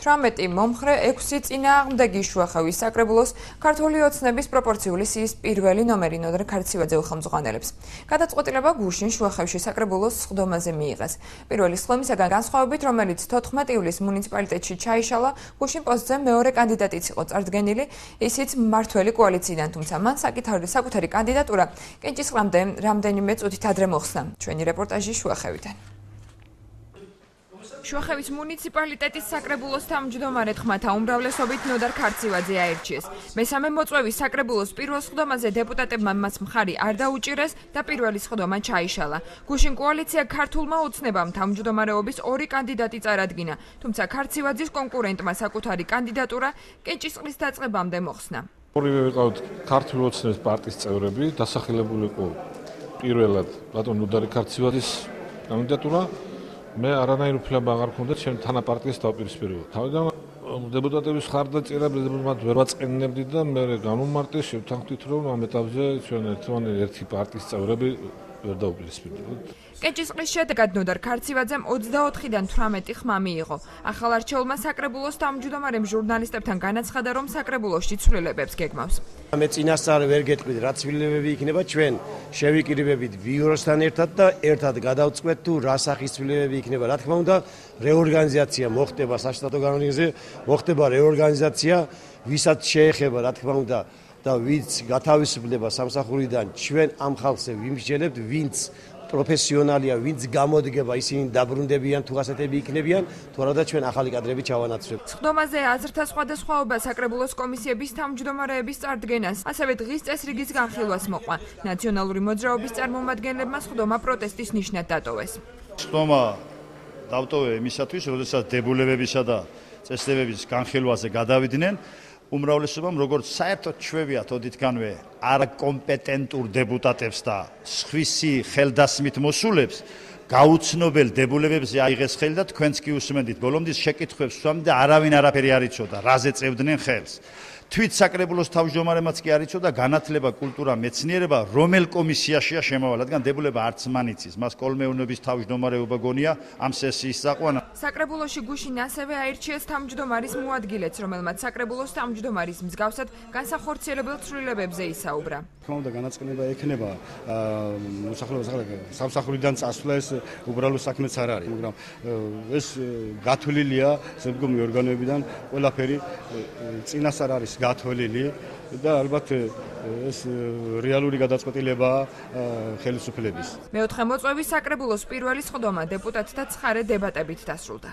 18 მომხრე 6 წინააღმდეგი შუახევის საკრებულოს ქართული ოცნების პროპორციული სიის პირველი ნომერი ნოდარ ქარცივაძე ხელმძღვანელებს. გადაწყვეტილება გუშინ შუახევში საკრებულოს სხდომაზე მიიღეს. პირველი სხდომისაგან განსხვავებით, რომელიც 14 ივლისს მუნიციპალიტეტში ჩაიშალა, გუშინ პოსტზე მეორე კანდიდატიც იყო წარდგენილი, ისიც მმართველი კოალიციიდან, თუმცა მან საკუთარი კანდიდატურა კენჭისყრამდე რამდენიმე წუთით ადრე მოხსნა. ჩვენი რეპორტაჟი შუახევითან. შუახევის მუნიციპალიტეტის საკრებულოს თავმჯდომარედ ხმათა უმრავლესობით ნოდარ ქარცივაძე აირჩიეს. მესამე მოწვევის საკრებულოს პირველ სხდომაზე დეპუტატებმა მას მხარი არ დაუჭირეს და პირველი სხდომა ჩაიშალა. გუშინ კოალიცია ქართულმა ოცნებამ თავმჯდომარეობის ორი კანდიდატი წარადგინა, თუმცა ქარცივაძის კონკურენტმა საკუთარი კანდიდატურა კენჭისყრის დაწყებამდე მოხსნა. ორივე ვიყავთ ქართული ოცნების პარტიის წევრები, დასახელებული იყო პირველად ბატონ ნოდარი ქარცივაძის კანდიდატურა. მე არანაირ უფლება აღარ მქონდა ჩემ თანაპარტიას დავპირისპირებო. თავიდან დეპუტატების ხარდაჭერა მათ ვერ ვაწყენებდი და მე გამომარტე შევთანხმდით, რომ ამ ეტაპზე ჩვენ ერთი პარტიის წევრები ვერ დავპირისპირდებოდ. კენჭისყრის შედეგად ნოდარ ქარცივაძემ 24-დან 18 ხმა მიიღო. ახალარჩეულმა საკრებულოს თავმჯდომარემ ჟურნალისტებთან განაცხადა, რომ საკრებულოში ცვლილებებს გეგმავს. მე წინასწარ ვერ გეტყვით, რა ცვლილებები იქნება, ჩვენ შევიკრიბებით ბიუროსთან ერთად და ერთად გადავწყვეტ თუ რა სახის ცვლილებები იქნება. რა თქმა უნდა, რეორგანიზაცია მოხდება საშტატო განრიგზე, მოხდება რეორგანიზაცია, ვისაც შეეხება, რა თქმა უნდა, და ვინც გათავისუფლდება სამსახურიდან, ჩვენ ამ ხალხზე ვიმსჯელებთ, ვინც პროფესიონალია, ვინც გამოდგება, ისინი დაბრუნდებიან თუ ასეთები იქნებიან, თუ არა და ჩვენ ახალი კადრები ჩავანაცვლებ. სხდომაზე აზრთა სხვადასხვაობა საკრებულოს კომისიების თავმჯდომარეების წარდგენას, ასევე დღის წესრიგის განხილვას მოყვა. ნაციონალური მოძრაობის წარმომადგენლებმა სხდომა პროტესტის ნიშნად დატოვეს. სხდომა დავტოვე იმისათვის, როდესაც დებულებებისა და წესდებების განხილვაზე გადავიდნენ, უმრავლესობამ როგორც საერთოდ ჩვევიათ ოდითგანვე არაკომპეტენტურ დეპუტატებს და სხვისი ხელდასმით მოსულებს გაუცნობელ დებულებებზე აიღეს ხელი და თქვენც კი უსმენდით ბოლომდის შეკითხვებს ვსვამ და არავინ არაფერი არ იცოდა, რაზე წევდნენ ხელს. თვით საკრებულოს თავმჯდომარემაც კი არ იცოდა განათლება, კულტურა, მეცნიერება რომელ კომისიაშია შემავალ, რადგან დებულება არც მან იცის. მას კოლმეურნეობის თავმჯდომარეობა გონია ამ სესიის საყვანა. საკრებულოში გუშინ ასევე აირჩიეს თავმჯდომარის მოადგილეც, რომელმაც საკრებულოს თავმჯდომარის მსგავსად განსახორციელებელ ცვლილებებზე ისაუბრა. თქმა უნდა, განაცხადება ექნება მოსახლეობას სამსახურიდან წასვლას უბრალო საქმეც არ არის, მაგრამ ეს გათვლილია ზემდგომი ორგანოებიდან ყველაფერი წინასწარ არის გათვლილი და ალბათ ეს რეალური გადაწყვეტილებაა ხელისუფლების. მეოთხე მოწვევის საკრებულოს პირველი სხდომა დეპუტატთა ცხარე დებატებით დასრულდა.